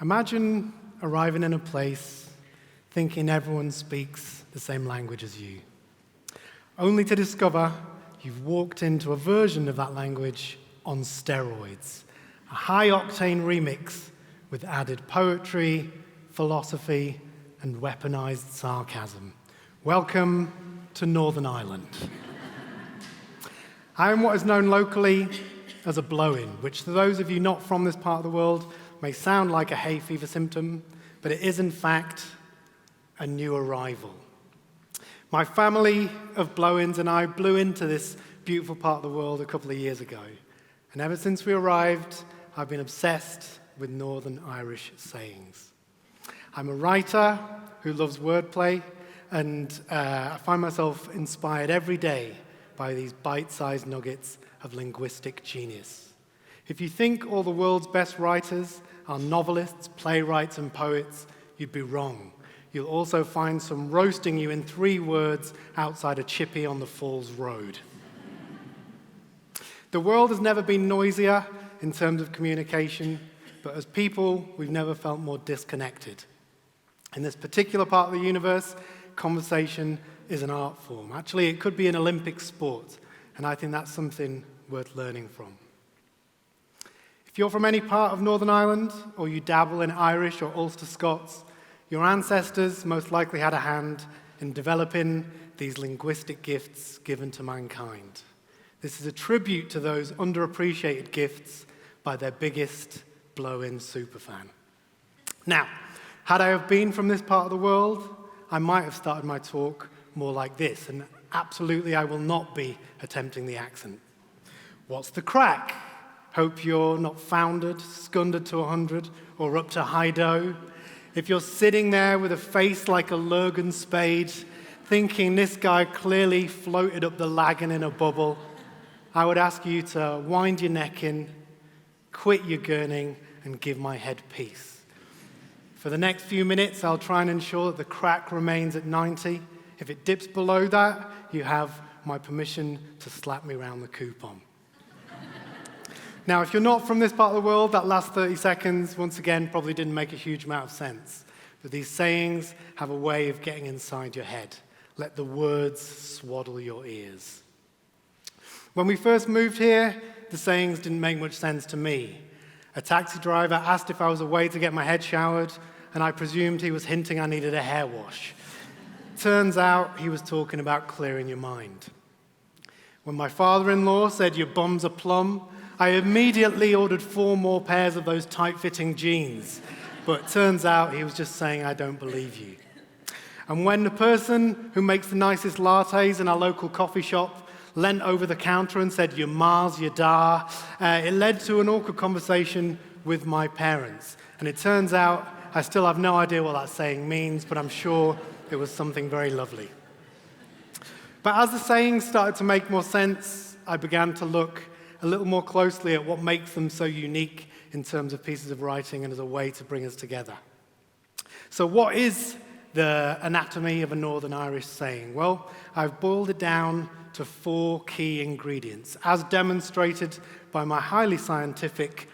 Imagine arriving in a place thinking everyone speaks the same language as you, only to discover you've walked into a version of that language on steroids, a high-octane remix with added poetry, philosophy, and weaponized sarcasm. Welcome to Northern Ireland. I am what is known locally as a blowin, which to those of you not from this part of the world may sound like a hay fever symptom, but it is in fact a new arrival. My family of blow-ins and I blew into this beautiful part of the world a couple of years ago. And ever since we arrived, I've been obsessed with Northern Irish sayings. I'm a writer who loves wordplay, and I find myself inspired every day by these bite-sized nuggets of linguistic genius. If you think all the world's best writers are novelists, playwrights, and poets, you'd be wrong. You'll also find some roasting you in 3 words outside a chippy on the Falls Road. The world has never been noisier in terms of communication, but as people, we've never felt more disconnected. In this particular part of the universe, conversation is an art form. Actually, it could be an Olympic sport, and I think that's something worth learning from. If you're from any part of Northern Ireland, or you dabble in Irish or Ulster Scots, your ancestors most likely had a hand in developing these linguistic gifts given to mankind. This is a tribute to those underappreciated gifts by their biggest blow-in superfan. Now, had I have been from this part of the world, I might have started my talk more like this, and absolutely I will not be attempting the accent. What's the crack? Hope you're not foundered, scundered to 100, or up to high dough. If you're sitting there with a face like a Lurgan spade, thinking this guy clearly floated up the lagan in a bubble, I would ask you to wind your neck in, quit your gurning, and give my head peace. For the next few minutes, I'll try and ensure that the crack remains at 90. If it dips below that, you have my permission to slap me round the coupon. Now, if you're not from this part of the world, that last 30 seconds, once again, probably didn't make a huge amount of sense. But these sayings have a way of getting inside your head. Let the words swaddle your ears. When we first moved here, the sayings didn't make much sense to me. A taxi driver asked if I was away to get my head showered, and I presumed he was hinting I needed a hair wash. Turns out he was talking about clearing your mind. When my father-in-law said, "Your bum's a plum," I immediately ordered 4 more pairs of those tight-fitting jeans. But turns out he was just saying, "I don't believe you." And when the person who makes the nicest lattes in our local coffee shop leant over the counter and said, "Your Mars, your da," it led to an awkward conversation with my parents. And it turns out I still have no idea what that saying means, but I'm sure it was something very lovely. But as the sayings started to make more sense, I began to look a little more closely at what makes them so unique in terms of pieces of writing and as a way to bring us together. So what is the anatomy of a Northern Irish saying? Well, I've boiled it down to 4 key ingredients, as demonstrated by my highly scientific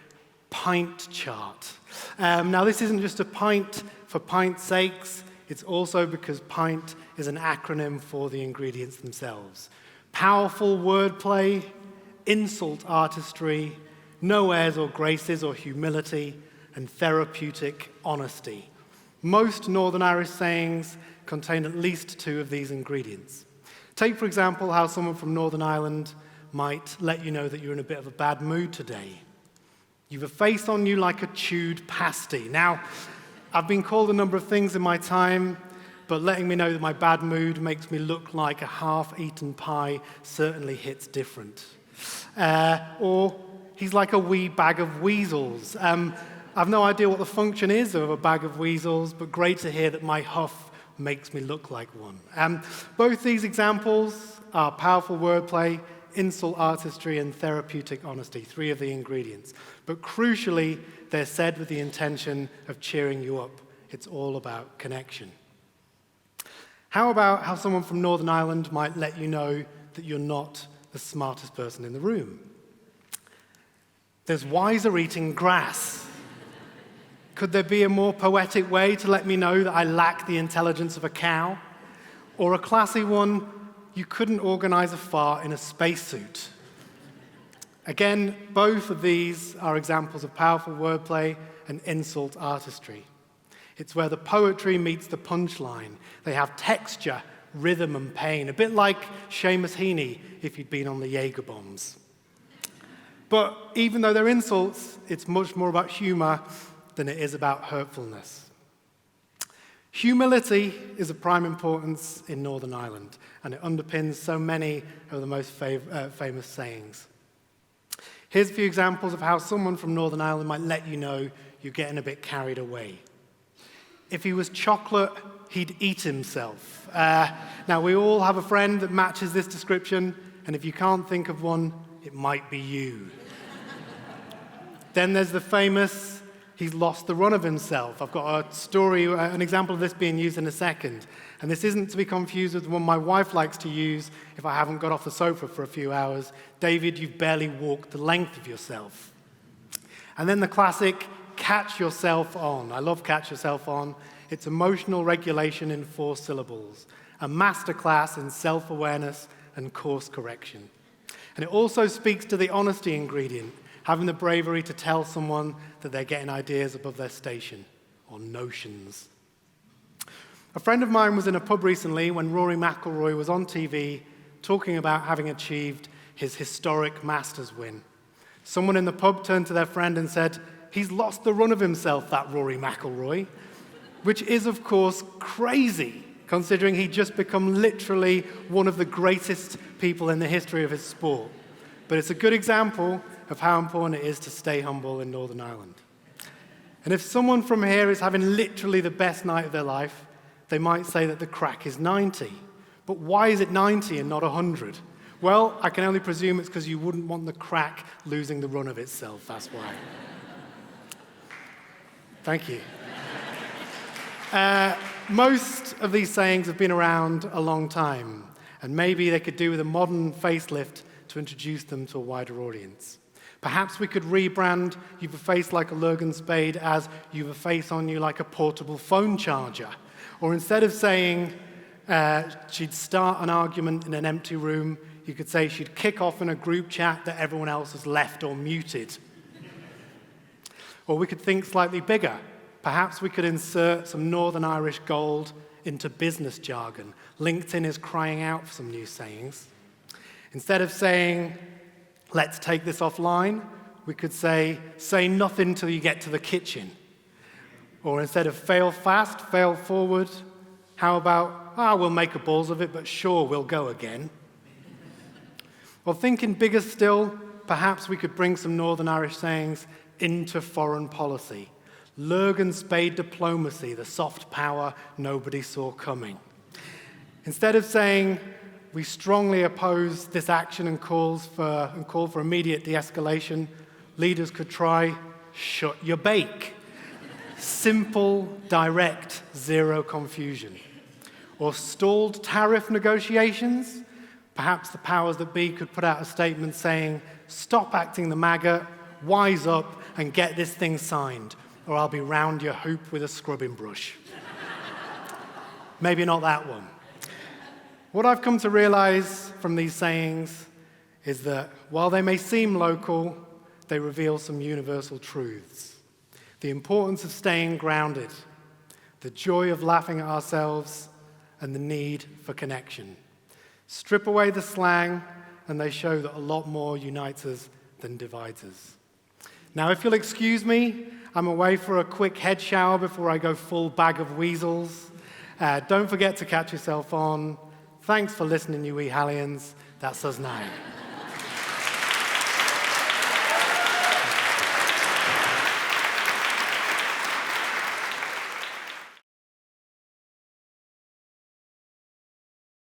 pint chart. Now, this isn't just a pint for pint's sakes. It's also because pint is an acronym for the ingredients themselves. Powerful wordplay, insult artistry, no airs or graces or humility, and therapeutic honesty. Most Northern Irish sayings contain at least 2 of these ingredients. Take, for example, how someone from Northern Ireland might let you know that you're in a bit of a bad mood today. You've a face on you like a chewed pasty. Now, I've been called a number of things in my time, but letting me know that my bad mood makes me look like a half-eaten pie certainly hits different. Or he's like a wee bag of weasels. I've no idea what the function is of a bag of weasels, but great to hear that my huff makes me look like one. Both these examples are powerful wordplay, insult artistry, and therapeutic honesty, 3 of the ingredients. But crucially, they're said with the intention of cheering you up. It's all about connection. How about how someone from Northern Ireland might let you know that you're not the smartest person in the room? There's wiser eating grass. Could there be a more poetic way to let me know that I lack the intelligence of a cow? Or a classy one, you couldn't organize a fart in a spacesuit? Again, both of these are examples of powerful wordplay and insult artistry. It's where the poetry meets the punchline. They have texture, rhythm, and pain, a bit like Seamus Heaney if he'd been on the Jaeger bombs. But even though they're insults, it's much more about humor than it is about hurtfulness. Humility is of prime importance in Northern Ireland, and it underpins so many of the most famous sayings. Here's a few examples of how someone from Northern Ireland might let you know you're getting a bit carried away. If he was chocolate, he'd eat himself. Now, we all have a friend that matches this description, and if you can't think of one, it might be you. Then there's the famous, he's lost the run of himself. I've got a story, an example of this being used in a second. And this isn't to be confused with the one my wife likes to use if I haven't got off the sofa for a few hours. David, you've barely walked the length of yourself. And then the classic, catch yourself on. I love catch yourself on. It's emotional regulation in 4 syllables, a masterclass in self-awareness and course correction. And it also speaks to the honesty ingredient, having the bravery to tell someone that they're getting ideas above their station, or notions. A friend of mine was in a pub recently when Rory McIlroy was on TV talking about having achieved his historic Masters win. Someone in the pub turned to their friend and said, "He's lost the run of himself, that Rory McIlroy," which is, of course, crazy, considering he'd just become literally one of the greatest people in the history of his sport. But it's a good example of how important it is to stay humble in Northern Ireland. And if someone from here is having literally the best night of their life, they might say that the crack is 90. But why is it 90 and not 100? Well, I can only presume it's because you wouldn't want the crack losing the run of itself, that's why. Thank you. Most of these sayings have been around a long time, and maybe they could do with a modern facelift to introduce them to a wider audience. Perhaps we could rebrand "You've a face like a Lurgan spade" as "You've a face on you like a portable phone charger." Or instead of saying she'd start an argument in an empty room, you could say she'd kick off in a group chat that everyone else has left or muted. Or we could think slightly bigger. Perhaps we could insert some Northern Irish gold into business jargon. LinkedIn is crying out for some new sayings. Instead of saying, "Let's take this offline," we could say nothing till you get to the kitchen. Or instead of "fail fast, fail forward," how about, "we'll make a balls of it, but sure, we'll go again." Or thinking bigger still, perhaps we could bring some Northern Irish sayings into foreign policy. Lurgan spade diplomacy, the soft power nobody saw coming. Instead of saying, "We strongly oppose this action and call for immediate de-escalation," leaders could try, "shut your bake." Simple, direct, zero confusion. Or stalled tariff negotiations. Perhaps the powers that be could put out a statement saying, "Stop acting the maggot, wise up, and get this thing signed, or I'll be round your hoop with a scrubbing brush." Maybe not that one. What I've come to realize from these sayings is that while they may seem local, they reveal some universal truths. The importance of staying grounded, the joy of laughing at ourselves, and the need for connection. Strip away the slang, and they show that a lot more unites us than divides us. Now, if you'll excuse me, I'm away for a quick head shower before I go full bag of weasels. Don't forget to catch yourself on. Thanks for listening, you wee Hallians. That's us now.